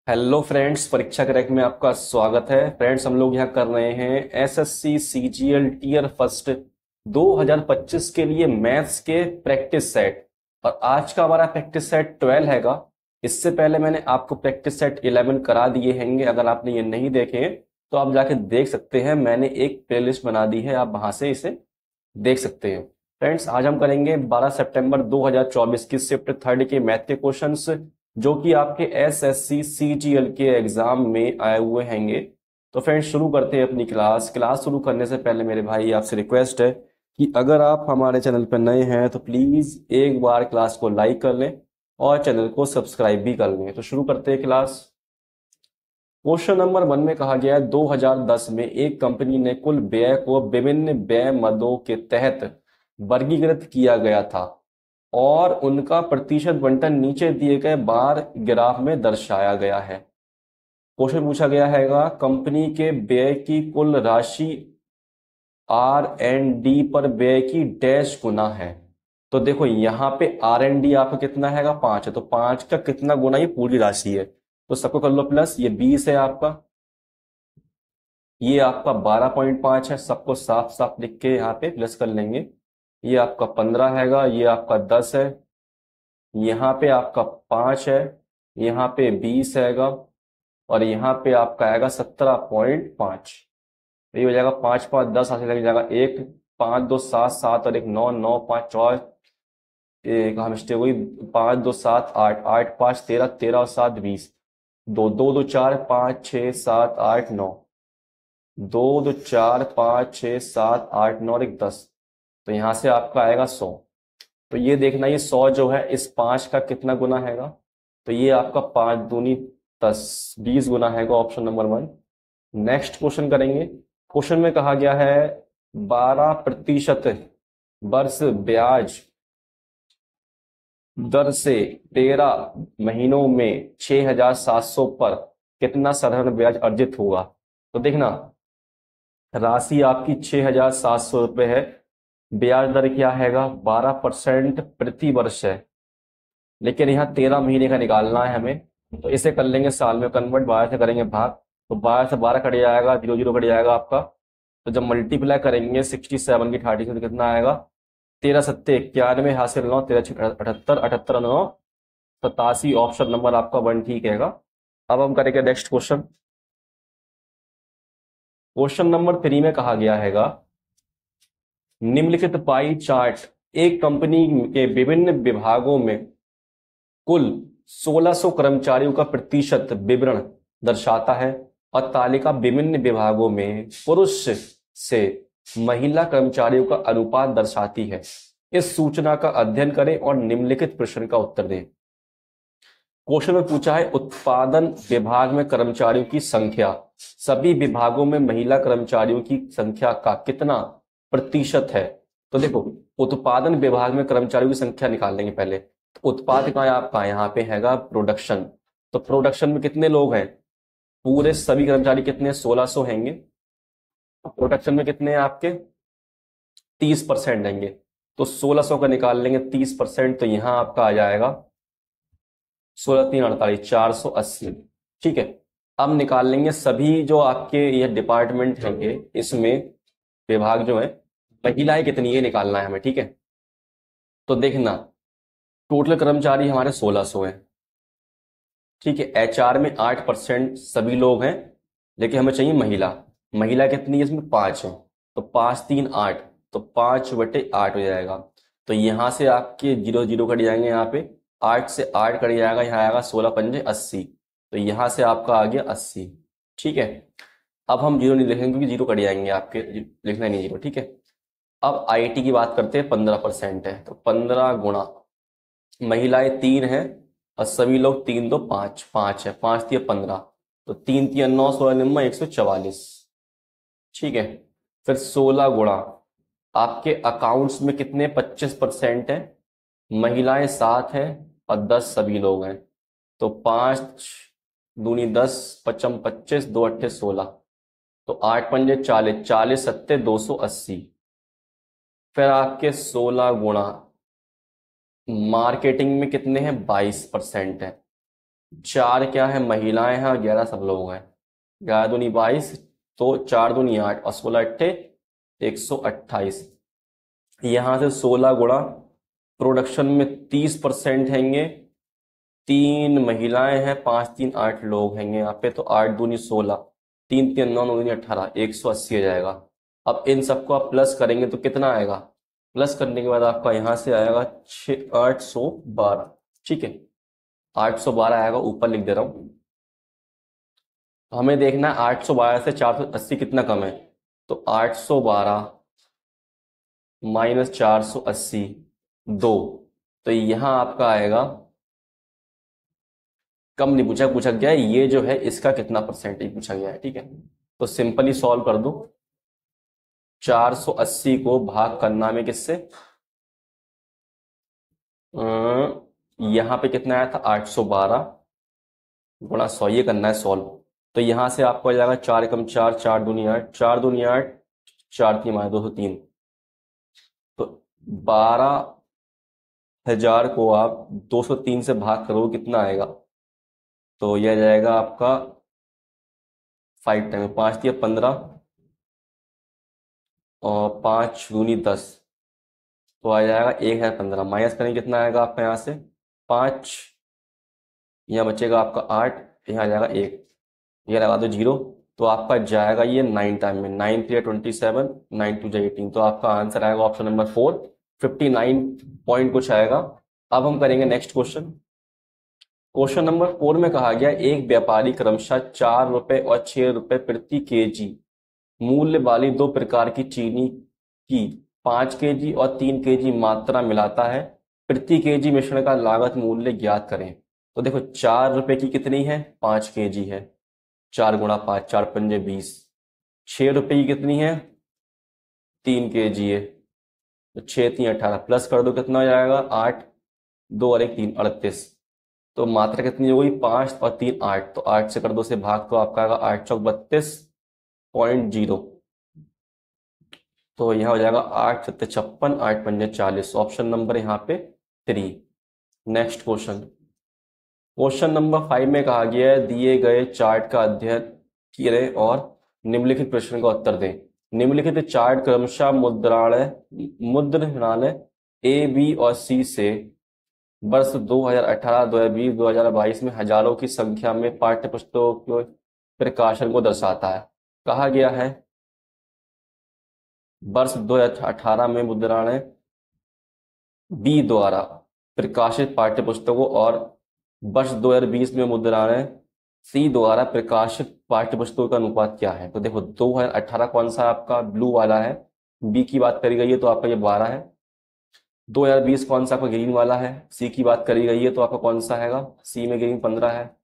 Hello friends, परीक्षा crack में आपका स्वागत है। फ्रेंड्स, हम लोग यहाँ कर रहे हैं एसएससी सीजीएल टीयर फर्स्ट 2025 के लिए मैथ्स के प्रैक्टिस सेट। और आज का हमारा प्रैक्टिस सेट 12 हैगा। इससे पहले मैंने आपको प्रैक्टिस सेट 11 करा दिए हैंगे। अगर आपने ये नहीं देखे हैं तो आप जाके देख सकते हैं। मैंने एक प्लेलिस्ट बना दी है, आप वहां से इसे देख सकते हैं। फ्रेंड्स, आज हम करेंगे 12 सितंबर 2024 की शिफ्ट थर्ड के मैथ के क्वेश्चंस, जो कि आपके एसएससी सीजीएल के एग्जाम में आए हुए हैंगे। तो फ्रेंड्स, शुरू करते हैं अपनी क्लास शुरू करने से पहले मेरे भाई आपसे रिक्वेस्ट है कि अगर आप हमारे चैनल पर नए हैं तो प्लीज एक बार क्लास को लाइक कर लें और चैनल को सब्सक्राइब भी कर लें। तो शुरू करते हैं क्लास। क्वेश्चन नंबर 1 में कहा गया है 2010 में एक कंपनी ने कुल व्यय को विभिन्न व्यय मदों के तहत वर्गीकृत किया गया था और उनका प्रतिशत बंटन नीचे दिए गए बार ग्राफ में दर्शाया गया है। क्वेश्चन पूछा गया हैगा कंपनी के व्यय की कुल राशि आर एंड डी पर व्यय की डैश गुना है। तो देखो यहाँ पे आर एंड डी आपका कितना हैगा, 5 है, तो 5 का कितना गुना, ये पूरी राशि है। तो सबको कर लो प्लस, ये 20 है आपका, ये आपका 12.5 है, सबको साफ साफ लिख के यहाँ पे प्लस कर लेंगे। ये आपका 15 हैगा, ये आपका 10 है, यहाँ पे आपका 5 है, यहाँ पे 20 हैगा, और यहाँ पे आपका आएगा 17.5। ये हो जाएगा 5 5 10, हाथ से लग जाएगा एक, 5 2 7 7 और एक 9 9 5 4, कहाँ मिस्टेक हुई, 5 2 7 8 8 5 13 13 और 7 20, 2 2 2 4 5 6 7 8 9, 2 2 4 5 6 7 8 9 और एक 10। तो यहाँ से आपका आएगा 100। तो ये देखना, ये 100 जो है इस 5 का कितना गुना हैगा, तो ये आपका 5 दूनी 10, 20 गुना हैगा, ऑप्शन नंबर 1। नेक्स्ट क्वेश्चन करेंगे। क्वेश्चन में कहा गया है 12% वर्ष ब्याज दर से 13 महीनों में 6,700 पर कितना साधारण ब्याज अर्जित होगा। तो देखना, राशि आपकी 6,700 रुपये है, ब्याज दर क्या हैगा, 12% प्रति वर्ष है, लेकिन यहाँ 13 महीने का निकालना है हमें। तो इसे कर लेंगे साल में कन्वर्ट, 12 से करेंगे भाग, तो 12 से 12 कट जाएगा, 0 0 कट जाएगा आपका। तो जब मल्टीप्लाई करेंगे 67 की 30 से तो कितना आएगा, 13 सत्ते 91, हासिल 9, 13 78, 78 9 87, ऑप्शन नंबर आपका 1 ठीक हैगा। अब हम करेंगे नेक्स्ट क्वेश्चन। क्वेश्चन नंबर 3 में कहा गया हैगा निम्नलिखित पाई चार्ट एक कंपनी के विभिन्न विभागों में कुल 1600 कर्मचारियों का प्रतिशत विवरण दर्शाता है और तालिका विभिन्न विभागों में पुरुष से महिला कर्मचारियों का अनुपात दर्शाती है। इस सूचना का अध्ययन करें और निम्नलिखित प्रश्न का उत्तर दें। क्वेश्चन में पूछा है उत्पादन विभाग में कर्मचारियों की संख्या, सभी विभागों में महिला कर्मचारियों की संख्या का कितना प्रतिशत है। तो देखो, उत्पादन विभाग में कर्मचारियों की संख्या निकाल लेंगे पहले। तो उत्पाद का आपका यहाँ पे हैगा प्रोडक्शन। तो प्रोडक्शन में कितने लोग हैं, पूरे सभी कर्मचारी कितने, 1600 हैंगे। प्रोडक्शन में कितने हैं आपके, 30% हैंगे। तो 1600 का निकाल लेंगे 30%, तो यहाँ आपका आ जाएगा 16 3 48, 480। ठीक है, अब निकाल लेंगे सभी जो आपके ये डिपार्टमेंट होंगे, इसमें विभाग जो है महिलाएं कितनी है निकालना है हमें। ठीक है, तो देखना टोटल कर्मचारी हमारे 1600 हैं। ठीक है, एचआर में 8% सभी लोग हैं, लेकिन हमें चाहिए महिला। महिला कितनी है इसमें, 5 है। तो 5 3 8, तो 5/8 हो जाएगा। तो यहाँ से आपके 0 0 कट जाएंगे, यहाँ पे 8 से 8 कट जाएगा, यहाँ आएगा 16 पंजे 80। तो यहाँ से आपका आ गया 80। ठीक है, अब हम 0 नहीं लिखेंगे क्योंकि 0 कट जाएंगे आपके, लिखना ही नहीं 0। ठीक है, अब आईटी की बात करते हैं, 15% है। तो 15 गुणा महिलाएं 3 हैं और सभी लोग 3 2 5 5 है, 5 3 15, तो 3 3 9 16 निम्मा 144। ठीक है, फिर 16 गुणा आपके अकाउंट्स में कितने, 25% है, महिलाएं 7 है और 10 सभी लोग हैं। तो 5 दूनी 10, 55 25, 2 अट्ठे 16, तो 8 पंजे 40, 40 सत्ते 280। फिर आपके 16 गुणा मार्केटिंग में कितने हैं, 22% है। 4 क्या है, महिलाएं हैं, और 11 सब लोग हैं। 11 दूनी 22, तो 4 दूनी 8 और 16 अट्ठे 128। यहां से 16 गुणा प्रोडक्शन में 30% हैंगे, 3 महिलाएं हैं, 5 3 8 लोग हैंगे यहाँ पे, तो 8 दूनी 16, 3 3 9 9 दूनी 18, 180 आ जाएगा। अब इन सबको आप प्लस करेंगे तो कितना आएगा, प्लस करने के बाद आपका यहाँ से आएगा 812। ठीक है, 812 आएगा, ऊपर लिख दे रहा हूँ। हमें देखना है 812 से 480 कितना कम है, तो 812 माइनस 480 2, तो यहाँ आपका आएगा, कम नहीं पूछा, पूछा गया है ये जो है इसका कितना परसेंटेज पूछा गया है। ठीक है, तो सिंपली सॉल्व कर दो। 480 को भाग करना में किससे, यहाँ पे कितना आया था 812 गुणा 100, ये करना है सॉल्व। तो यहाँ से आपको आ जाएगा 4 एकम 4, 4 दूनी 8, 4 दूनी 8, 4 3 माइनस 203, तो 12,000 को आप 203 से भाग करो कितना आएगा, तो यह जाएगा आपका 5 टाइम 5 दिया 15 और 5 दूनी 10, तो आ जाएगा 1015। माइनस करेंगे कितना आएगा आपका यहाँ से 5, यहाँ बचेगा आपका 8, यहाँ आ जाएगा 1, ये लगा दो 0, तो आपका जाएगा ये 9 टाइम में, 9 3 27, 9 2 18, तो आपका आंसर आएगा ऑप्शन नंबर 4, 59 पॉइंट कुछ आएगा। अब हम करेंगे नेक्स्ट क्वेश्चन। क्वेश्चन नंबर 4 में कहा गया एक व्यापारी क्रमशः 4 रुपए और 6 रुपए प्रति केजी मूल्य वाली 2 प्रकार की चीनी की 5 केजी और 3 केजी मात्रा मिलाता है, प्रति केजी मिश्रण का लागत मूल्य ज्ञात करें। तो देखो 4 रुपए की कितनी है, 5 केजी है, 4 गुणा 5, 4 पंजे 20। 6 रुपए की कितनी है, 3 केजी है, तो 6 3 18, प्लस कर दो कितना हो जाएगा 8, 2 और 1 3, 38। तो मात्रा कितनी हो गई 5 और 3 8, तो 8 से कर दो से भाग, तो आपका आएगा 8 चौक 32.0, तो यहाँ हो जाएगा 8 सत्ते 56, 8 पंजे 40, ऑप्शन नंबर यहाँ पे 3। नेक्स्ट क्वेश्चन, क्वेश्चन नंबर 5 में कहा गया है दिए गए चार्ट का अध्ययन करें और निम्नलिखित प्रश्न का उत्तर दें। निम्नलिखित चार्ट क्रमशः मुद्रणालय ए बी और सी से वर्ष 2018 2020 2022 में हजारों की संख्या में पाठ्य पुस्तकों के प्रकाशन को दर्शाता है। कहा गया है वर्ष 2018 में मुद्रणालय बी द्वारा प्रकाशित पाठ्य पुस्तकों और वर्ष 2020 में मुद्रणालय सी द्वारा प्रकाशित पाठ्य पुस्तकों का अनुपात क्या है। तो देखो 2018 कौन सा आपका ब्लू वाला है, बी की बात करी गई है तो आपका ये 12 है। 2020 कौन सा आपका ग्रीन वाला है, सी की बात करी गई है तो आपका कौन सा हैगा, सी में ग्रीन 15 है,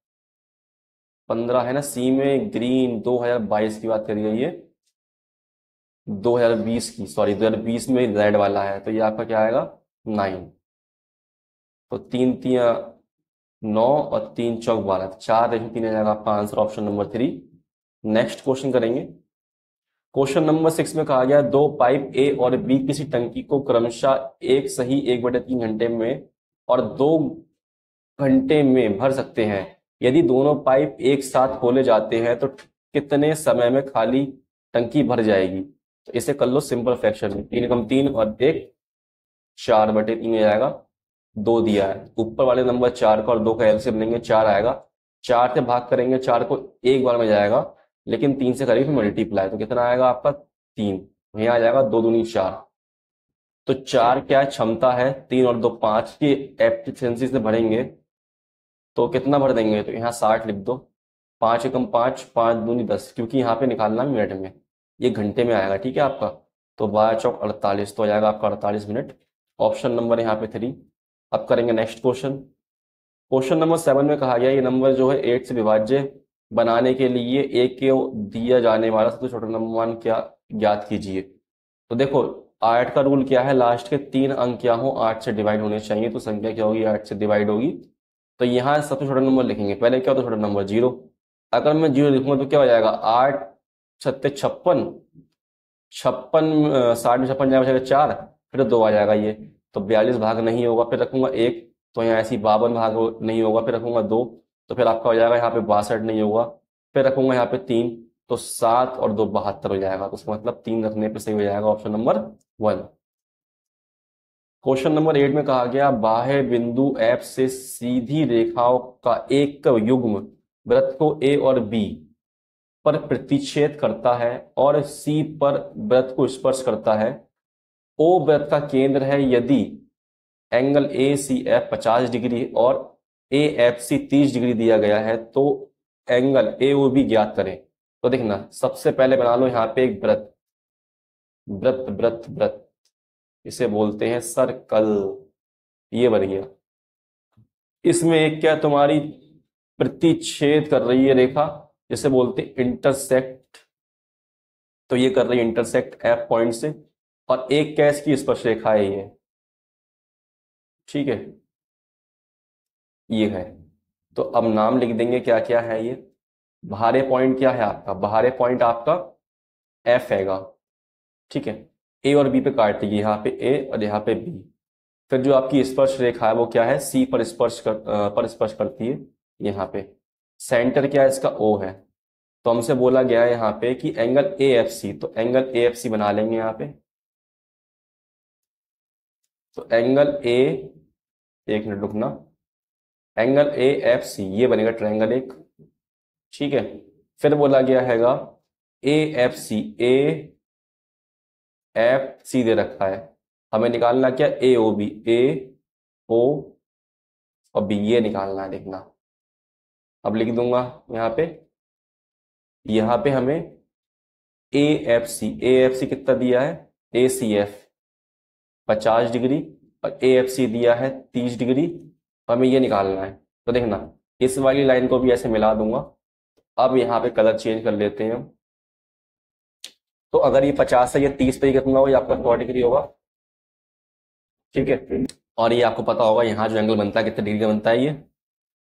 15 है ना, सी में ग्रीन 2022 की बात करी गई है, 2020 की, सॉरी 2020 में रेड वाला है, तो ये आपका क्या आएगा 9, तो 3 3 9 और 3 चौक 12, 4:3 आ जाएगा आपका answer option number 3। Next question करेंगे। क्वेश्चन नंबर 6 में कहा गया दो पाइप ए और बी किसी टंकी को क्रमशः एक सही 1/3 घंटे में और 2 घंटे में भर सकते हैं। यदि दोनों पाइप एक साथ खोले जाते हैं तो कितने समय में खाली टंकी भर जाएगी। तो इसे कर लो सिंपल फ्रैक्शन में, 3 एकम 3 और 1 4/3 आ जाएगा, 2 दिया है, ऊपर वाले नंबर 4 का और 2 का एलसीएम लेंगे 4 आएगा, 4 से भाग करेंगे 4 को एक बार में जाएगा, लेकिन 3 से करेंगे मल्टीप्लाई, तो कितना आएगा आपका 3, यहाँ आ जाएगा 2 दूनी 4, तो 4 क्या क्षमता है, 3 और 2 5 की एफिशिएंसी से भरेंगे तो कितना भर देंगे, तो यहाँ 60 लिख दो, 5 एकम 5, 5 दूनी 10, क्योंकि यहाँ पे निकालना है मिनट में, ये घंटे में आएगा, ठीक है आपका, तो 12 चौक 48, तो आ जाएगा आपका 48 मिनट, ऑप्शन नंबर यहाँ पे 3। अब करेंगे नेक्स्ट क्वेश्चन। क्वेश्चन नंबर 7 में कहा गया ये नंबर जो है 8 से विभाज्य बनाने के लिए एक के दिया जाने वाला सबसे छोटा नंबर मान क्या ज्ञात कीजिए। तो देखो 8 का रूल क्या है, लास्ट के 3 अंक क्या हो 8 से डिवाइड होने चाहिए, तो संख्या क्या होगी 8 से डिवाइड होगी, तो यहाँ सबसे छोटा नंबर लिखेंगे, पहले क्या होता है छोटा नंबर 0, अगर मैं 0 लिखूंगा तो क्या हो जाएगा 8 सत्ते 56, 56 60 में 56 जाएगा 4, फिर 2 आ जाएगा ये, तो 42 भाग नहीं होगा, फिर रखूंगा 1, तो यहाँ ऐसी 52 भाग नहीं होगा, फिर रखूंगा 2, तो फिर आपका हो जाएगा यहाँ पे 62 नहीं होगा, फिर रखूंगा यहाँ पे 3, तो 7 और 2 72 हो जाएगा। तो उसका मतलब 3 रखने पे सही हो जाएगा ऑप्शन नंबर 1। क्वेश्चन नंबर 8 में कहा गया बाह्य बिंदु F से सीधी रेखाओं का एक युग्म वृत्त को A और B पर प्रतिच्छेद करता है और C पर वृत्त को स्पर्श करता है। O वृत्त का केंद्र है यदि एंगल ACF 50 डिग्री और AFC 30 डिग्री दिया गया है तो एंगल AOB ज्ञात करें। तो देखना, सबसे पहले बना लो यहाँ पे एक वृत्त, वृत्त वृत्त वृत्त, इसे बोलते हैं सर्कल। ये बन गया। इसमें एक क्या तुम्हारी प्रतिच्छेद कर रही है रेखा, जिसे बोलते हैं इंटरसेक्ट। तो ये कर रही है इंटरसेक्ट F पॉइंट से, और एक क्या इसकी स्पर्श रेखा है ये, ठीक है, ये है। तो अब नाम लिख देंगे क्या क्या है ये। बाहरी पॉइंट क्या है आपका, बाहरी पॉइंट आपका F हैगा, ठीक है। A और B पे काटेगी, यहाँ पे A और यहाँ पे B। फिर जो आपकी स्पर्श रेखा है वो क्या है, C पर स्पर्श करती है यहाँ पे। सेंटर क्या है इसका, O है। तो हमसे बोला गया है यहाँ पे कि एंगल AFC, तो एंगल AFC बना लेंगे यहाँ पे। तो एंगल A, एक मिनट रुकना, एंगल AFC ये बनेगा ट्रायंगल एक, ठीक है। फिर बोला गया हैगा AFC, AFC दे रखा है, हमें निकालना क्या, AOB, AO और B, ये निकालना है, देखना। अब लिख दूंगा यहाँ पे हमें AFC कितना दिया है, ACF 50 डिग्री और AFC दिया है 30 डिग्री, हमें ये निकालना है। तो देखना, इस वाली लाइन को भी ऐसे मिला दूंगा। अब यहाँ पे कलर चेंज कर लेते हैं हम। तो अगर ये 50 है, ये 30 पे कितना होगा, ये आपका 100 डिग्री होगा, ठीक है। और ये आपको पता होगा यहाँ जो एंगल बनता है कितने डिग्री का बनता है,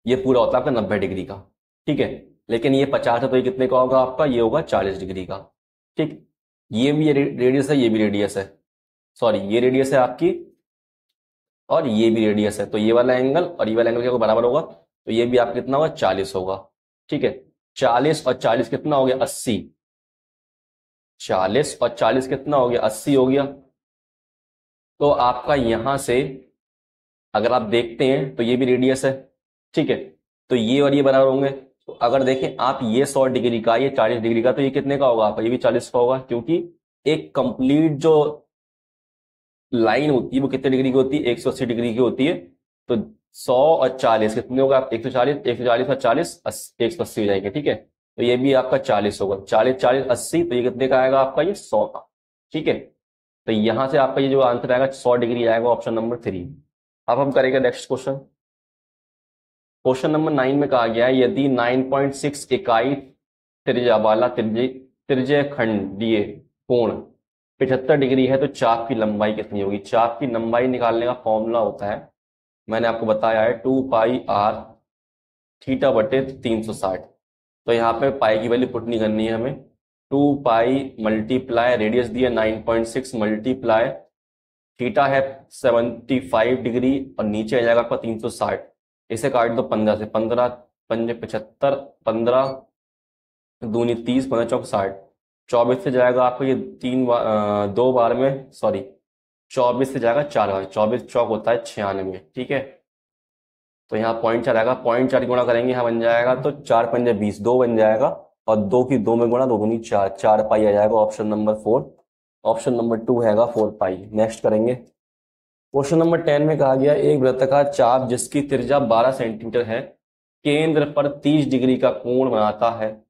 ये पूरा होता है आपका 90 डिग्री का, ठीक है। लेकिन ये 50 है तो ये कितने का होगा आपका, ये होगा 40 डिग्री का, ठीक। ये भी रेडियस है, ये भी रेडियस है, सॉरी ये रेडियस है आपकी और ये भी रेडियस है। तो ये वाला एंगल और ये वाला एंगल क्या बराबर होगा, तो ये भी आपका कितना होगा, 40 होगा, ठीक है। 40 और 40 कितना हो गया, 80। 40 और 40 कितना हो गया, 80 हो गया। तो आपका यहां से अगर आप देखते हैं तो ये भी रेडियस है, ठीक है। तो ये और ये बराबर होंगे। तो अगर देखें आप, ये 100 डिग्री का, ये 40 डिग्री का, तो ये कितने का होगा आपका, ये भी 40 का होगा, क्योंकि एक कंप्लीट जो लाइन होती है वो कितने डिग्री की होती है, 180 डिग्री की होती है। तो 100 और 40 कितने होगा, 140, 140 और 40 180 हो जाएंगे, ठीक है। तो ये भी आपका 40 होगा, 40 40 80, तो ये कितने का आएगा आपका, ये 100 का, ठीक है। तो यहां से आपका ये जो आंसर आएगा 100 डिग्री आएगा, ऑप्शन नंबर 3। अब हम करेंगे नेक्स्ट क्वेश्चन। क्वेश्चन नंबर 9 में कहा गया है यदि 9.6 इकाई त्रिज्या वाला त्रिज्य खंडीय कोण 75 डिग्री है तो चाप की लंबाई कितनी होगी। चाप की लंबाई निकालने का फॉर्मूला होता है, मैंने आपको बताया है, 2πr थीटा बटे 360। तो यहाँ पे पाई की वैल्यू पुट नहीं करनी है हमें। 2π मल्टीप्लाई रेडियस दिया 9.6 मल्टीप्लाई थीटा है 75 डिग्री और नीचे आ जाएगा आपका 360। इसे काट दो 15 से, 15 पंजे 75, 15 दूनी 30, 15 चौक 60, 24 से जाएगा आपको ये 2 बार में, सॉरी 24 से जाएगा 4 बार, 24 चौक होता है 96, ठीक है। तो यहाँ 0.4 आएगा, 0.4 गुणा करेंगे यहाँ बन जाएगा, तो 4 पंजे 20, 2 बन जाएगा, और 2 की 2 में गुणा, 2 दूनी 4, 4 पाई आ जाएगा, ऑप्शन नंबर 4। ऑप्शन नंबर 2 हैगा 4 पाई। नेक्स्ट करेंगे क्वेश्चन नंबर 10 में कहा गया एक वृत्ताकार चाप जिसकी त्रिज्या 12 सेंटीमीटर है केंद्र पर 30 डिग्री का कोण बनाता है,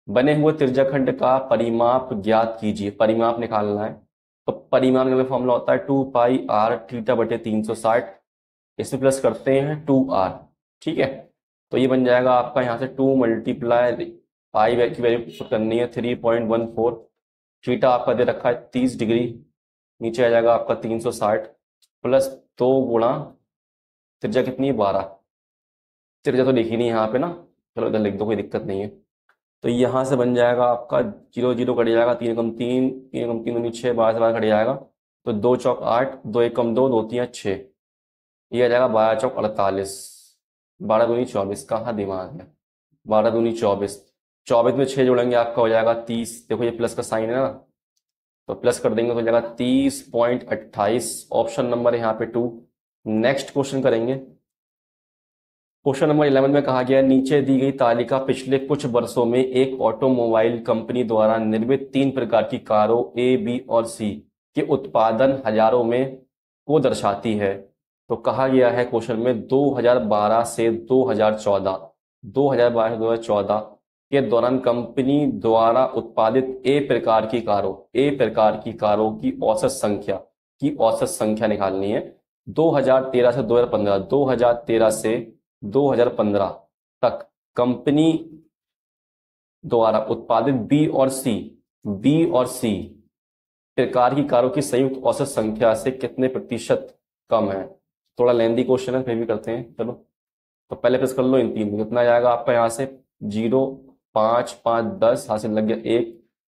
बने हुए त्रिज्याखंड का परिमाप ज्ञात कीजिए। परिमाप निकालना है, तो परिमाप का फॉर्मूला होता है 2πr थीटा बटे 360, इसमें प्लस करते हैं 2r, ठीक है। तो ये बन जाएगा आपका यहाँ से 2 मल्टीप्लाई पाई की वैल्यू पुट करनी है 3.14, थीटा आपका दे रखा है 30 डिग्री, नीचे आ जाएगा आपका 360 प्लस 2 गुणा त्रिज्या कितनी है 12, त्रिज्या तो लिखी नहीं यहाँ पे ना, चलो इधर लिख दो, कोई दिक्कत नहीं है। तो यहाँ से बन जाएगा आपका 0 0 कट जाएगा, 3 एकम 3, 3 एकम 3 दूनी 6, 12 से 12 कट जाएगा, तो 2 चौक 8, 2 एकम 2, 2 3 6, ये आ जाएगा 12 चौक 48, 12 दूनी 24, कहाँ दिमाग है। 12 दूनी 24, 24 में 6 जोड़ेंगे आपका हो जाएगा 30। देखो ये प्लस का साइन है ना, तो प्लस कर देंगे तो हो जाएगा 30.28। ऑप्शन नंबर यहाँ पे 2। नेक्स्ट क्वेश्चन करेंगे। क्वेश्चन नंबर 11 में कहा गया है, नीचे दी गई तालिका पिछले कुछ वर्षों में एक ऑटोमोबाइल कंपनी द्वारा निर्मित 3 प्रकार की कारों ए, बी और सी के उत्पादन हजारों में को दर्शाती है। तो कहा गया है क्वेश्चन में 2012 से 2014, 2012 से 2014 के दौरान कंपनी द्वारा उत्पादित ए प्रकार की कारों, ए प्रकार की कारों की औसत संख्या निकालनी है। 2013 से 2015, 2013 से 2015 तक कंपनी द्वारा उत्पादित बी और सी प्रकार की कारों की संयुक्त औसत संख्या से कितने प्रतिशत कम है। थोड़ा लेंदी क्वेश्चन है, फिर भी करते हैं चलो। तो पहले प्रेस कर लो इन तीन, कितना जाएगा आपका यहाँ से 0, 5, 5, 10, हासिल लग गया 1,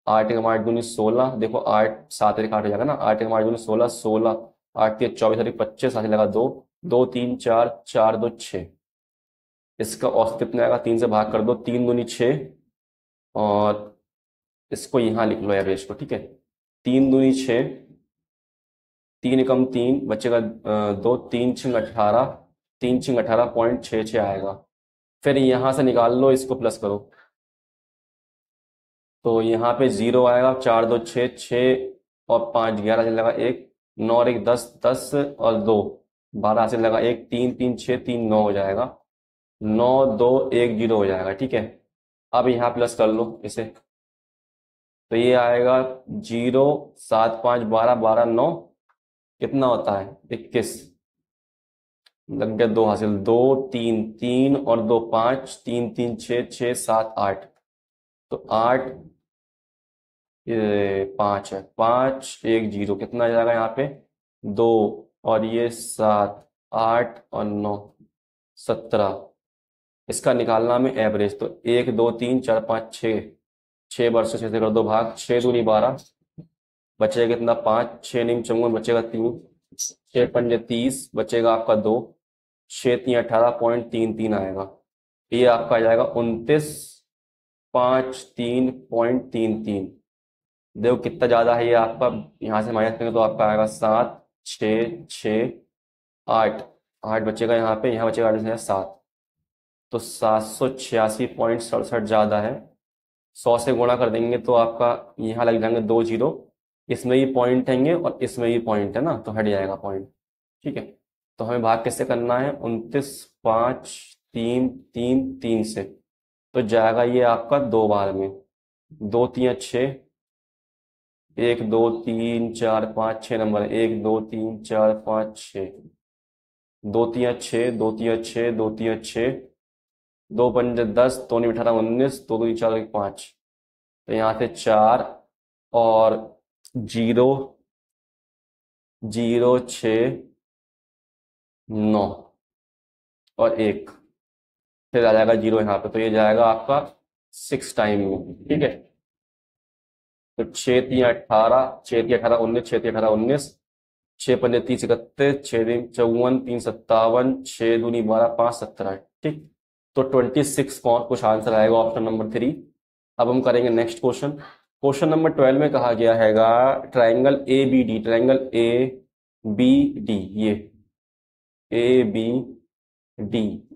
8 एक 8 दूनी 16, देखो 8 7 एक 8 हो जाएगा ना, 8 एक 8 दूनी 16, 16 8 के 24 25, हासिल लगा 2, 2 3 4, 4 2 6। इसका औसत कितना आएगा, 3 से भाग कर दो, 3 दूनी 6, और इसको यहाँ लिख लो एवरेज को, ठीक है। 3 दूनी 6, 3 एकम 3 बचेगा 2, 3 6 18, 3 6 18.66 आएगा। फिर यहाँ से निकाल लो, इसको प्लस करो तो यहाँ पे 0 आएगा, 4 2 6, 6 और 5 11 से लगा 1, 9 और 1 10, 10 और 2 12 से लगा 1, 3 3 6 3 9 हो जाएगा, 9 2 1 0 हो जाएगा, ठीक है। अब यहाँ प्लस कर लो इसे, तो ये आएगा 0 7 5 12 12 9, कितना होता है 21, लग गया 2 हासिल, 2 3 3 और 2 5, 3 3 6 6 7 8, तो 8 ये 5 है, 5 1 0, कितना आ जाएगा यहाँ पे 2 और ये 7 8 और 9 17। इसका निकालना में एवरेज, तो 1 2 3 4 5 6, 6 वर्ष 6 से कर दो भाग, 6 दूनी 12, बचेगा कितना 5, 6 नीम 54, बचेगा 3, 6 पंजे 30, बचेगा आपका 2, 6 3 18.33 आएगा। ये आपका आ जाएगा 29.53। देखो कितना ज्यादा है ये आपका, यहाँ से माइनस करेंगे तो आपका आएगा 7 6 6 8, 8 बचेगा यहाँ पे, यहाँ बचेगा 8 7, तो 786.67 ज्यादा है। 100 से गुणा कर देंगे तो आपका यहाँ लग जाएंगे 2 0, इसमें भी पॉइंट हैंगे और इसमें भी पॉइंट है ना, तो हट जाएगा पॉइंट, ठीक है। तो हमें भाग किससे करना है, 29 5 3 3 3 से, तो जाएगा ये आपका 2 बार में, 2 3 6, 1 2 3 4 5 6 नंबर, 1 2 3 4 5 6, 2 3 6, 2 3 6, 2 3 6, 2 पंजे 10, 2 नहीं 18 19, 2 2 4 5, तो यहाँ से 4 और 0 0 6 9 और 1, फिर आ जाएगा 0 यहाँ पे, तो ये जाएगा आपका 6 टाइम में, ठीक है। तो 6 3 18, 6 3 18 19, 6 3 18 19, 6 पंजे 30 31, 6 3 54, 3 57, 6 दूनी 12 5 17, ठीक। तो 26 कुछ आंसर आएगा ऑप्शन नंबर 3। अब हम करेंगे नेक्स्ट क्वेश्चन। क्वेश्चन नंबर 12 में कहा गया हैगा triangle A B D, triangle A B D, ये ए बी डी,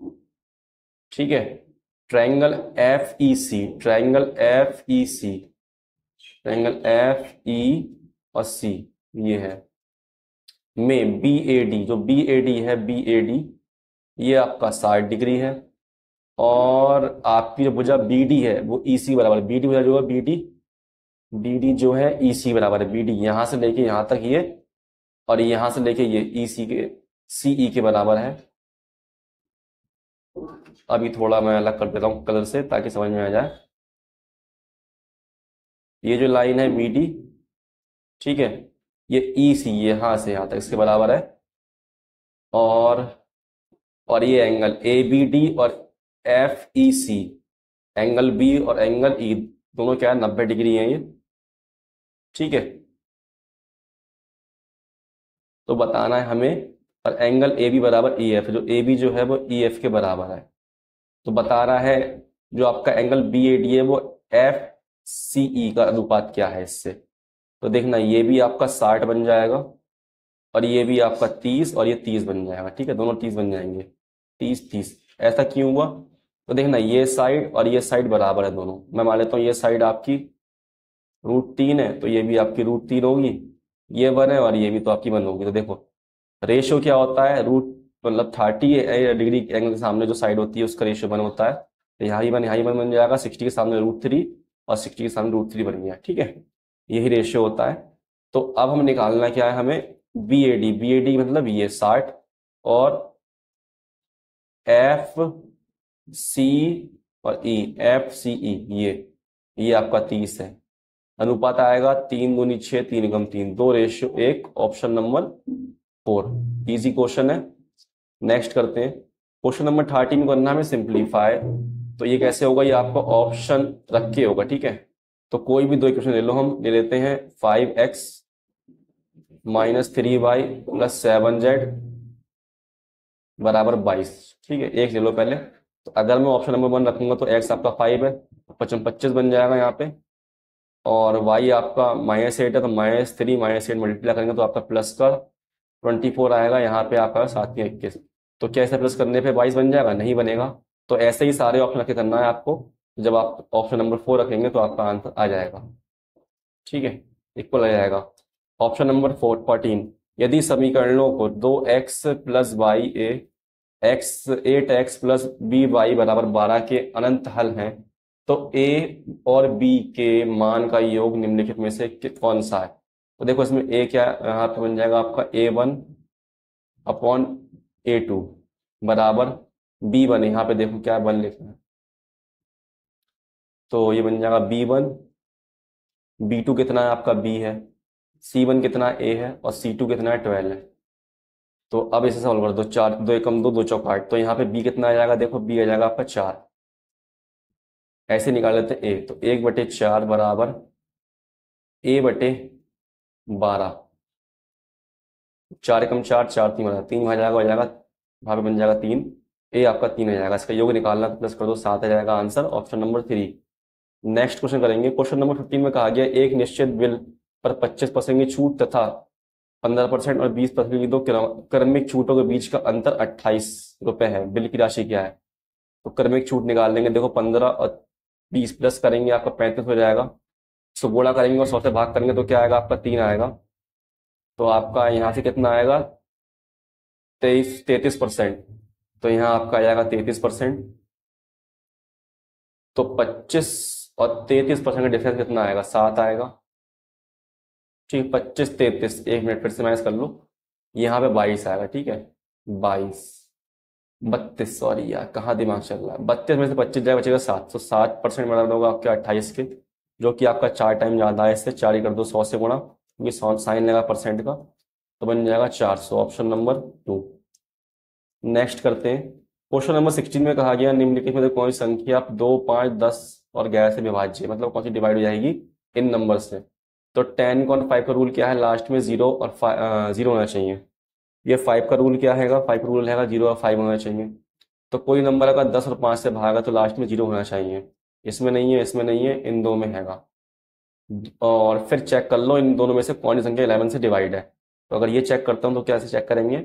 ठीक है। Triangle F E C, triangle F E C, triangle F E और सी ये है, में बी ए डी, जो बी ए डी है, बी ए डी ये आपका 60 डिग्री है, और आपकी जो भुजा बी डी है वो ई सी बराबर, बी डी भुजा जो है बी डी जो है ई सी बराबर है, बी डी यहां से लेके यहां तक ये, और यहां से लेके ये ई सी के सी ई के बराबर है। अभी थोड़ा मैं अलग कर देता हूँ कलर से ताकि समझ में आ जाए। ये जो लाइन है बी डी, ठीक है, ये ई सी यहां से यहां तक इसके बराबर है, और ये एंगल ए बी डी और एफ ई सी, एंगल बी और एंगल ई दोनों क्या है 90 डिग्री है ये, ठीक है। तो बताना है हमें और एंगल ए बी बराबर ई एफ, जो ए बी जो है वो ई एफ के बराबर है। तो बता रहा है जो आपका एंगल बी ए डी है वो एफ सी ई का अनुपात क्या है इससे। तो देखना ये भी आपका 60 बन जाएगा और ये भी आपका 30 और ये 30 बन जाएगा। ठीक है, दोनों 30 बन जाएंगे, 30 30। ऐसा क्यों हुआ? तो देखना ये साइड और ये साइड बराबर है दोनों। मैं मान लेता हूँ ये साइड आपकी √3 है, तो ये भी आपकी √3 होगी, ये 1 है और ये भी तो आपकी 1 होगी। तो देखो रेशियो क्या होता है, रूट मतलब 30 डिग्री एंगल के सामने जो साइड होती है उसका रेशियो 1 होता है। तो यहाँ ही 1 यहाँ ही 1 बन जाएगा, 60 के सामने √3 और 60 के सामने √3 बन गया। ठीक है, यही रेशियो होता है। तो अब हम निकालना क्या है, हमें बी ए डी मतलब ये 60 और एफ सी और ई, एफ सी ई ये आपका 30 है। अनुपात आएगा 3 दूनी 6 3 एकम 3, 2:1, ऑप्शन नंबर 4। इजी क्वेश्चन है। नेक्स्ट करते हैं क्वेश्चन नंबर 13 को करना हमें सिंप्लीफाई। तो ये कैसे होगा, ये आपको ऑप्शन रख के होगा। ठीक है, तो कोई भी दो इक्वेशन ले लो, हम ले लेते हैं 5x - 3y + 7z बराबर 22। ठीक है, एक ले लो पहले। तो अगर मैं ऑप्शन नंबर 1 रखूंगा तो x आपका 5 है, 25 बन जाएगा यहाँ पे, और y आपका -8 है, तो -3 -8 मल्टीप्लाई करेंगे तो आपका प्लस का 24 आएगा, यहाँ पे आपका 7 या 21। तो क्या ऐसे प्लस करने पे 22 बन जाएगा? नहीं बनेगा। तो ऐसे ही सारे ऑप्शन रखे करना है आपको। जब आप ऑप्शन नंबर 4 रखेंगे तो आपका आंसर आ जाएगा। ठीक है, इक्वल आ जाएगा। ऑप्शन नंबर 14, यदि समीकरणों को 2x + y a x 8x + by बराबर 12 के अनंत हल हैं, तो a और b के मान का योग निम्नलिखित में से कौन सा है? तो देखो इसमें a क्या यहाँ पे बन जाएगा आपका a1/a2 बराबर b1, यहाँ पे देखो क्या 1 लिखा है, तो ये बन जाएगा b1, b2 कितना है आपका b है, c1 कितना a है और c2 कितना है 12 है। तो अब इसे सॉल्व कर दो, 4 2 एकम 2 2 चौक 8, तो यहाँ पे b कितना आ जाएगा, देखो b आ जाएगा आपका 4। ऐसे निकाल लेते हैं a, तो 1/4 बराबर a/12, 4 एकम 4 4 3 बना 3 हो जाएगा वहाँ पे बन जाएगा 3, a आपका 3 आ जाएगा। इसका योग निकालना तो प्लस कर दो, 7 आ जाएगा answer, option number 3। Next question करेंगे। क्वेश्चन नंबर 15 में कहा गया एक निश्चित बिल पर 25% की छूट तथा 15% और 20% की दो क्रमिक छूटों के बीच का अंतर 28 रुपए है, बिल की राशि क्या है? तो क्रमिक छूट निकाल लेंगे। देखो 15 और 20 प्लस करेंगे आपका 35 हो जाएगा, सो गुणा करेंगे और 100 से भाग करेंगे तो क्या आएगा आपका 3 आएगा। तो आपका यहाँ से कितना आएगा 33%, तो यहाँ आपका आ जाएगा 33%। तो 25 और 33% का डिफरेंस कितना आएगा, 7 आएगा। ठीक, 25 33, 1 मिनट फिर से माइनस कर लो, यहाँ पे 22 आएगा। ठीक है, 22 32, सॉरी यार कहाँ दिमाग चल रहा है, 32 में से 25 जाएगा बचेगा 7, तो 7% बराबर होगा आपके 28 के, जो कि आपका 4 टाइम ज़्यादा है। इससे 4 ही कर दो 100 से गुणा, क्योंकि साइन लगा परसेंट का, तो बन जाएगा 400, ऑप्शन नंबर 2। नेक्स्ट करते हैं। क्वेश्चन नंबर 16 में कहा गया निम्नलिखित में से कौन सी संख्या 2 5 10 और 11 से विभाज्य है, मतलब कौन सी डिवाइड हो जाएगी इन नंबर से। तो 10/5 का रूल क्या है, लास्ट में 0 और 0 होना चाहिए। ये 5 का रूल क्या है, 5 का रूल है 0 और 5 होना चाहिए। तो कोई नंबर अगर 10 और 5 से भागा तो लास्ट में 0 होना चाहिए। इसमें नहीं है, इसमें नहीं है, इन दो में हैगा। और फिर चेक कर लो इन दोनों में से कौन सी संख्या 11 से डिवाइड है। तो अगर ये चेक करता हूँ तो कैसे चेक करेंगे,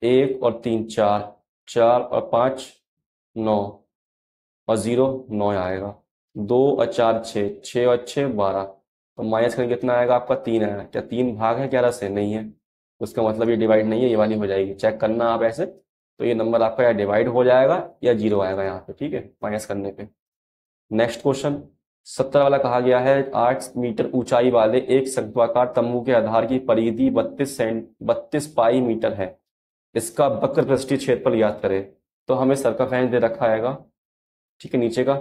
1 और 3 4, 4 और 5 9 और 0 9 आएगा, 2 और 4 6, 6 और 6 12। तो माइनस करेंगे कितना आएगा आपका 3 आएगा। क्या 3 भाग है 11 से? नहीं है, उसका मतलब ये डिवाइड नहीं है, ये वाली हो जाएगी। चेक करना आप ऐसे, तो ये नंबर आपका या डिवाइड हो जाएगा या 0 आएगा यहाँ पे। ठीक है, माइनस करने पे। नेक्स्ट क्वेश्चन 17 वाला कहा गया है 8 मीटर ऊंचाई वाले एक शंक्वाकार तंबू के आधार की परिधि 32 पाई मीटर है, इसका वक्र पृष्ठीय क्षेत्रफल ज्ञात करें। तो हमें सर्कमफ्रेंस दे रखा हैगा। ठीक है, नीचे का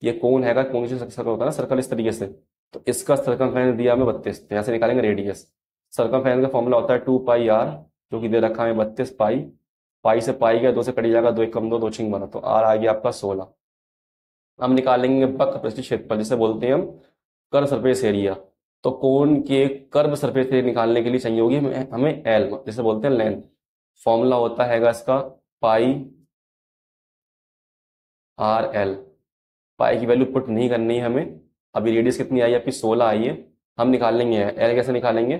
ये कोन हैगा, कोन से सर्कल होता है ना, सर्कल इस तरीके से, तो इसका सर्कमफ्रेंस दिया हमें 32, तो यहाँ से निकालेंगे रेडियस। सर्कमफ्रेंस का फॉर्मूला होता है 2πr, जो कि दे रखा है 32 पाई, पाई से पाई गया 2 से कट जाएगा, 2 एकम 2 2 छिंग बना, तो r आ गया आपका 16। हम निकालेंगे वक्र पृष्ठीय क्षेत्रफल, जिसे बोलते हैं हम कर्व सरफेस एरिया। तो कोन के कर्व सरफेस एरिया निकालने के लिए चाहिए होगी हमें एल, जिसे बोलते हैं लेंथ। फॉर्मूला होता हैगा इसका पाई आर एल। पाई की वैल्यू पुट नहीं करनी है हमें। अभी रेडियस कितनी आई है आपकी 16 आई है। हम निकाल लेंगे एल कैसे निकालेंगे,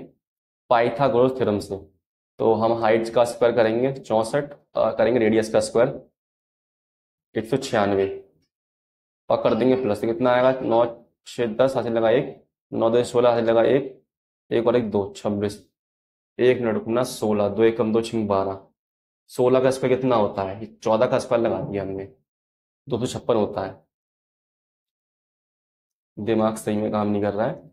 पाइथागोरस थ्योरम से। तो हम हाइट का स्क्वायर करेंगे 64, करेंगे रेडियस का स्क्वायर 196 और कर देंगे प्लस। तो कितना आएगा, 9 6 10 हासिल लगा एक, 9 2 16 हासिल लगा एक, एक और एक 2 26, एक मिनट रुकना, 16 2 1 कम 2 6 12, 16 का स्क्वायर कितना होता है, 14 का स्क्वायर लगा दिया हमने, 256 होता है। दिमाग सही में काम नहीं कर रहा है।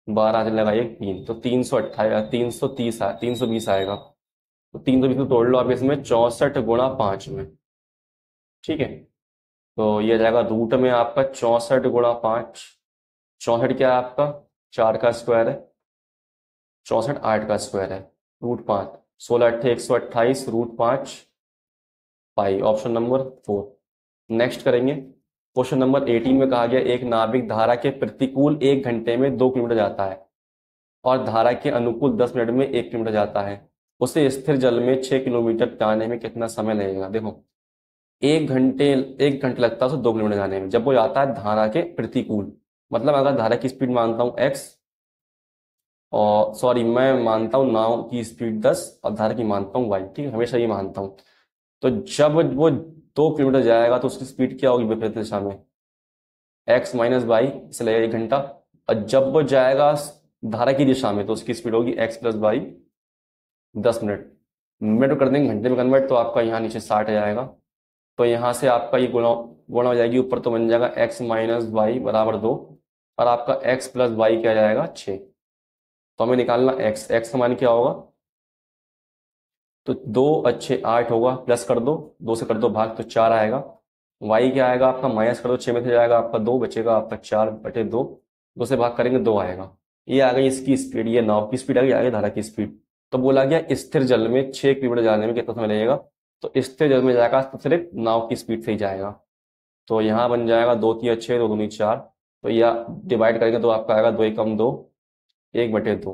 12 हासिल लगा एक 3, तो 328 330 320 आएगा। तो 320 तो तोड़ लो आप इसमें 64 गुणा 5 में। ठीक है, तो ये जाएगा रूट में आपका 64 गुणा 5। 64 क्या है आपका, 4 का स्क्वायर है, 64 8 का स्क्वायर है, √5, 16 8 128 √5 पाई। Option number 4। नेक्स्ट करेंगे क्वेश्चन नंबर 18 में कहा गया एक नाविक धारा के प्रतिकूल 1 घंटे में 2 किलोमीटर जाता है और धारा के अनुकूल 10 मिनट में 1 किलोमीटर जाता है। उसे स्थिर जल में 6 किलोमीटर जाने में कितना समय लगेगा। देखो 1 घंटे, 1 घंटे लगता है उसे 2 किलोमीटर जाने में, जब वो जाता है धारा के प्रतिकूल। मतलब अगर धारा की स्पीड मानता हूँ x, और सॉरी मैं मानता हूँ नाव की स्पीड 10 और धारा की मानता हूँ y, ठीक है, हमेशा ये मानता हूँ। तो जब वो 2 किलोमीटर जाएगा तो उसकी स्पीड क्या होगी विपरीत दिशा में, x माइनस वाई, इसे लगेगा 1 घंटा। और जब वो जाएगा धारा की दिशा में तो उसकी स्पीड होगी x plus Y 10 minute. Minute कर देंगे घंटे में कन्वर्ट, तो आपका यहाँ नीचे 60 आ जाएगा। तो यहाँ से आपका ये गुणा गुणा हो जाएगी, ऊपर तो बन जाएगा x माइनस वाई बराबर 2 और आपका x प्लस वाई क्या जाएगा 6। तो हमें निकालना x का मान क्या होगा, तो 2 अच्छे 8 होगा, प्लस कर दो, 2 से कर दो भाग तो 4 आएगा। y क्या आएगा आपका, माइनस कर दो, 6 में से जाएगा आपका 2, बचेगा आपका 4/2, 2 से भाग करेंगे 2 आएगा। ये आ गई इसकी स्पीड, ये नाव की स्पीड आ गई, आगे धारा की स्पीड। तो बोला गया स्थिर जल में 6 किलोमीटर जाने में कितना समय लगेगा, तो स्थिर जल में जाएगा तो सिर्फ नाव की स्पीड से ही जाएगा। तो यहाँ बन जाएगा 2 3 6 2 दूनी 4, तो यह डिवाइड करेंगे तो आपका आएगा 2 एकम 2 1/2,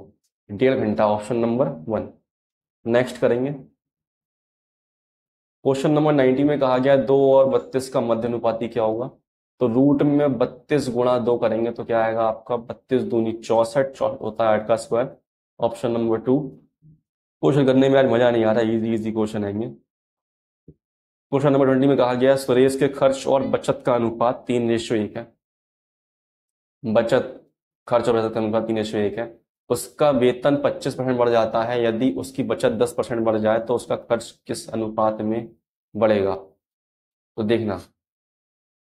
1.5 घंटा। Option number 1। नेक्स्ट करेंगे क्वेश्चन नंबर 90 में कहा गया 2 और 32 का मध्य अनुपाती क्या होगा। तो रूट में 32 गुणा 2 करेंगे तो क्या आएगा आपका, 32 दूनी 64, होता है 8 का स्क्वायर। Option number 2। क्वेश्चन करने में आज मजा नहीं आ रहा, इजी इजी क्वेश्चन है ये। क्वेश्चन नंबर 20 में कहा गया सुरेश के खर्च और बचत का अनुपात 3:1 है। बचत, खर्च और बचत का अनुपात 3:1 है। उसका वेतन 25% बढ़ जाता है, यदि उसकी बचत 10% बढ़ जाए तो उसका खर्च किस अनुपात में बढ़ेगा। तो देखना,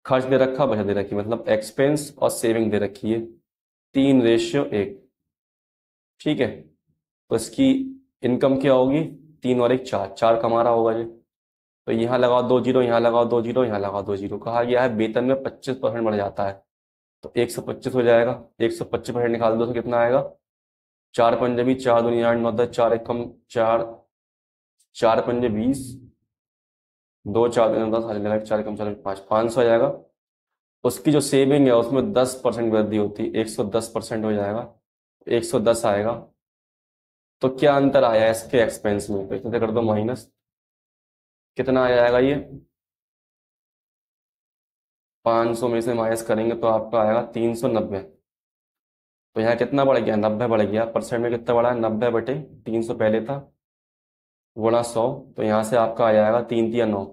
खर्च दे रखा, बचत दे रखी, मतलब एक्सपेंस और सेविंग दे रखी है 3:1। ठीक है, तो इसकी इनकम क्या होगी, 3 और 1 4, 4 कमा रहा होगा ये। तो यहाँ लगाओ 2 जीरो, यहाँ लगाओ 2 जीरो, यहाँ लगाओ 2 जीरो। कहा गया है वेतन में 25% बढ़ जाता है, तो 125 हो जाएगा। 125% निकाल दो तो कितना आएगा, 4 पंजे भी 4 दूनी 8 9 10, 4 एकम 4, 4 पंजे 20, 2 4 दूनी 10, हाथ लगा 4 एकम 4 5, 500 आ जाएगा। उसकी जो सेविंग है उसमें 10% वृद्धि होती है, 110% हो जाएगा, 110 आएगा। तो क्या अंतर आया है इसके एक्सपेंस में, तो इसमें से कर दो माइनस, कितना आ जाएगा ये, 500 में से माइनस करेंगे तो आपका आएगा 390। तो यहाँ कितना बढ़ गया, 90 बढ़ गया। परसेंट में कितना बढ़ा है, 90/300 पहले था, गुणा 100। तो यहाँ से आपका आ जाएगा 3 3 9,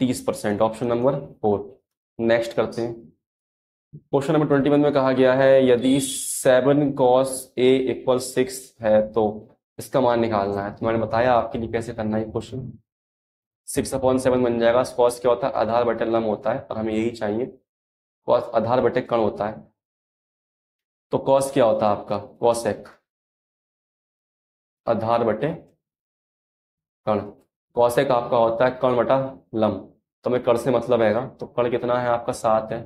30%। Option number 4। नेक्स्ट करते हैं क्वेश्चन नंबर 21 में कहा गया है यदि 7 cos A = 6 है तो इसका मान निकालना है। तो मैंने बताया आपके लिए कैसे करना है क्वेश्चन। 6/7 बन जाएगा। कॉस क्या होता है, आधार बटे लम होता है, और हमें यही चाहिए। कॉस आधार बटे कण होता है। तो कॉस क्या होता है आपका, कॉसेक, आधार बटे कण। कॉसेक आपका होता है कण बटा लम। तो हमें कण से मतलब हैगा, तो कण कितना है आपका 7 है,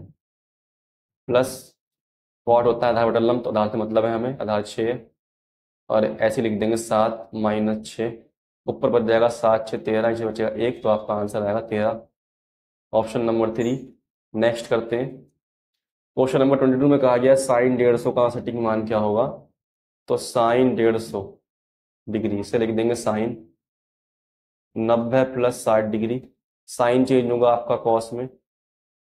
प्लस कॉट होता है आधार बटा लम, तो आधार से मतलब है हमें, आधार 6 है। और ऐसे लिख देंगे 7 - 6, ऊपर बच जाएगा 7 6 13, इसे बचेगा 1, तो आपका आंसर आएगा 13। Option number 3। नेक्स्ट करते हैं क्वेश्चन नंबर 22 में कहा गया साइन 150 का सटीक मान क्या होगा। तो साइन 150 डिग्री, से लिख देंगे sine 90 plus 60 degree, sine change होगा आपका कॉस में,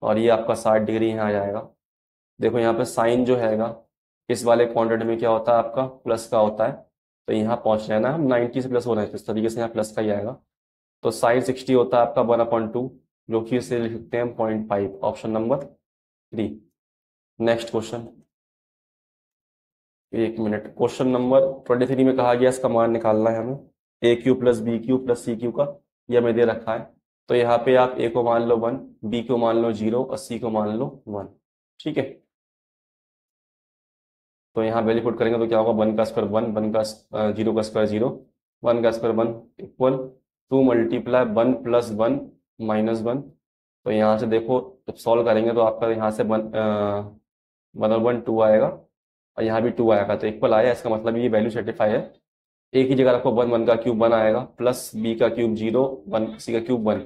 और ये आपका 60 डिग्री यहाँ आ जाएगा। देखो यहाँ पे साइन जो हैगा इस वाले क्वांटिटी में क्या होता है आपका प्लस का होता है, तो यहाँ पहुंच जाना हम 90 से प्लस हो रहे हैं तो इस तरीके से यहाँ प्लस का ही आएगा। तो साइन 60 होता है आपका 1/2, जो कि इसे लिख सकते हैं 0.5, ऑप्शन नंबर 3। नेक्स्ट क्वेश्चन, एक मिनट, क्वेश्चन नंबर 23 में कहा गया इसका मान निकालना है हमें, A Q plus B Q plus C Q का, यह हमें दे रखा है। तो यहाँ पे आप ए को मान लो 1, बी को मान लो 0 और सी को मान लो 1, ठीक है। तो यहाँ वैल्यू पुट करेंगे तो क्या होगा, 1 का स्क्वायर 1, 1 का 0 का स्क्वायर 0, 1 का square 1 equal 2 multiply 1 plus 1 minus 1। तो यहाँ से देखो जब सॉल्व करेंगे तो आपका यहाँ से 1/2 आएगा और यहाँ भी 2 आएगा, तो इक्वल आया, इसका मतलब ये वैल्यू सर्टिफाई है। एक ही जगह रखो 1, 1 का क्यूब 1 आएगा, प्लस बी का क्यूब 0, 1 सी का क्यूब 1,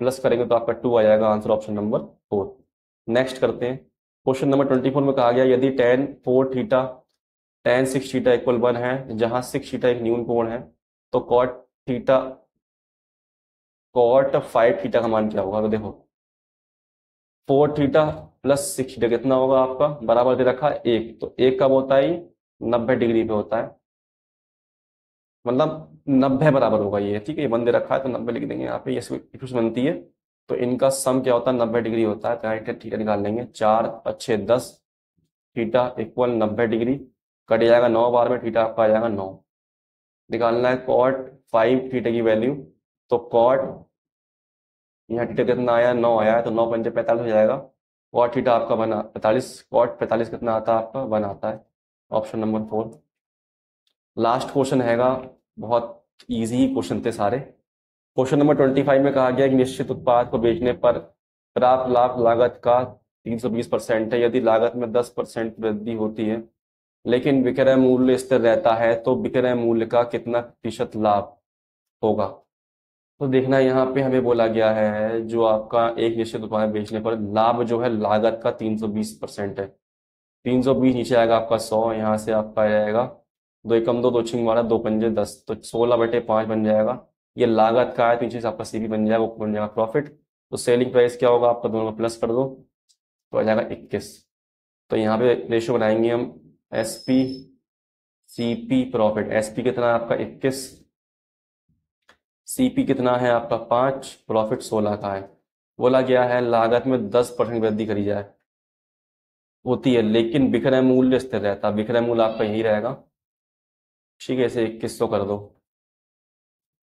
प्लस करेंगे तो आपका 2 आ जाएगा, आंसर ऑप्शन नंबर 4। नेक्स्ट करते हैं, क्वेश्चन नंबर 24 में कहा गया यदि tan 4 theta tan 6 theta equal 1 है, जहां 6 थीटा एक न्यून कोण है, तो cot 5 थीटा का मान क्या होगा। तो देखो 4 थीटा प्लस 6 थीटा कितना होगा आपका, बराबर दे रखा है 1, तो 1 कब होता है, 90 डिग्री पे होता है, मतलब 90 बराबर होगा ये, ठीक है, ये बंदे रखा है तो 90 लिख देंगे यहाँ पे, ये इक्वेशन बनती है। तो इनका सम क्या होता है, 90 डिग्री होता है, तो यहाँ थीटा निकाल लेंगे, 4 और 6 10, थीटा इक्वल 90 डिग्री, कट जाएगा 9 बार में, थीटा आपका आ जाएगा 9। निकालना है कॉट 5 थीटा की वैल्यू, तो कॉट यहाँ थीटा कितना आया, 9 आया है, तो 9 पंजे 45 हो जाएगा, कॉट थीटा आपका बना 45, कॉट 45 कितना आता है आपका 1 आता है, ऑप्शन नंबर 4। लास्ट क्वेश्चन हैगा, बहुत इजी क्वेश्चन थे सारे। क्वेश्चन नंबर 25 में कहा गया कि निश्चित उत्पाद को बेचने पर प्राप्त लाभ लागत का 320% है, यदि लागत में 10% वृद्धि होती है लेकिन विक्रय मूल्य स्थिर रहता है तो विक्रय मूल्य का कितना प्रतिशत लाभ होगा। तो देखना यहाँ पे हमें बोला गया है जो आपका एक निश्चित उत्पाद बेचने पर लाभ जो है लागत का 320% है, 320 नीचे आएगा आपका 100, यहाँ से आपका आ जाएगा 2 एकम 2, 2 छिंग मारा 2 पंजे 10, तो 16/5 बन जाएगा, ये लागत का है, तो नीचे से आपका सीपी बन जाएगा, वो बन जाएगा प्रॉफिट। तो सेलिंग प्राइस क्या होगा आपका, दोनों को प्लस कर दो तो आ जाएगा 21। तो यहाँ पे रेशियो बनाएंगे हम एसपी सीपी प्रॉफिट, एसपी कितना है आपका 21, सीपी कितना है आपका 5, प्रॉफिट 16 का है। बोला गया है लागत में 10% वृद्धि करी जाए, होती है लेकिन विक्रय मूल्य स्थिर रहता है, विक्रय मूल्य आपका यही रहेगा, ठीक है, इसे 2100 कर दो,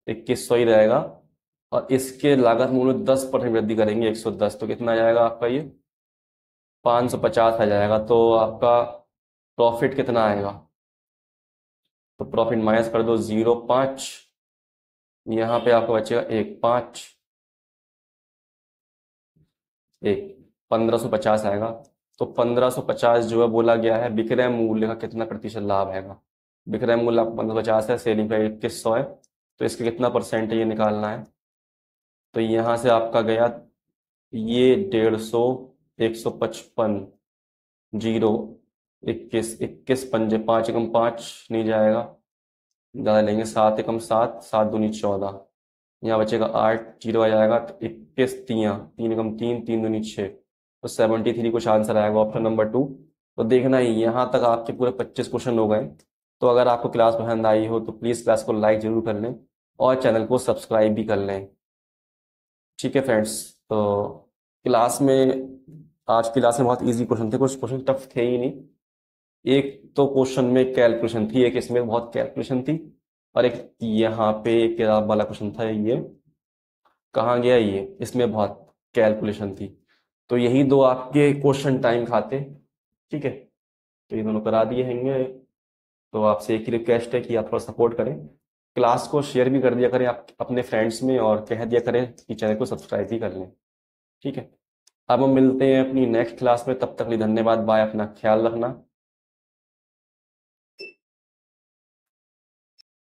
2100 ही रहेगा, और इसके लागत मूल्य 10% वृद्धि करेंगे 110, तो कितना आ जाएगा आपका ये 550 आ जाएगा। तो आपका प्रॉफिट कितना आएगा, तो प्रॉफिट माइनस कर दो 0.5, यहाँ पे आपको बचेगा 1.5, 1550 आएगा। तो 1550 जो है बोला गया है विक्रय मूल्य का कितना प्रतिशत लाभ आएगा, विक्रय मूल्य आपको 1550 है, सेलिंग प्राइस 2100 है, तो इसका कितना परसेंट है ये निकालना है। तो यहाँ से आपका गया ये 150, 155, 0, 21, 21 पंजे 5 एकम 5 नहीं जाएगा, ज़्यादा लेंगे 7 एकम 7, 7 दूनी 14, यहाँ बचेगा 8, 0 आ जाएगा, तो 21 तियाँ 3 एकम 3, 3 दूनी 6, तो 73 कुछ आंसर आएगा, ऑप्शन नंबर 2। तो देखना ही यहाँ तक आपके पूरे 25 क्वेश्चन हो गए। तो अगर आपको क्लास पसंद आई हो तो प्लीज़ क्लास को लाइक जरूर कर लें और चैनल को सब्सक्राइब भी कर लें, ठीक है फ्रेंड्स। तो क्लास में आज की क्लास में बहुत इजी क्वेश्चन थे, कुछ क्वेश्चन टफ थे ही नहीं, एक तो क्वेश्चन में कैलकुलेशन थी, एक इसमें बहुत कैलकुलेशन थी, और एक यहाँ पे किताब वाला क्वेश्चन था, ये कहाँ गया, ये इसमें बहुत कैलकुलेशन थी। तो यही दो आपके क्वेश्चन टाइम खाते, ठीक है, तो ये दोनों करा दिए हैंगे। तो आपसे एक ही रिक्वेस्ट है कि आप थोड़ा सपोर्ट करें, क्लास को शेयर भी कर दिया करें आप अपने फ्रेंड्स में, और कह दिया करें कि चैनल को सब्सक्राइब भी कर लें, ठीक है। अब हम मिलते हैं अपनी नेक्स्ट क्लास में, तब तक के लिए धन्यवाद, बाय, अपना ख्याल रखना।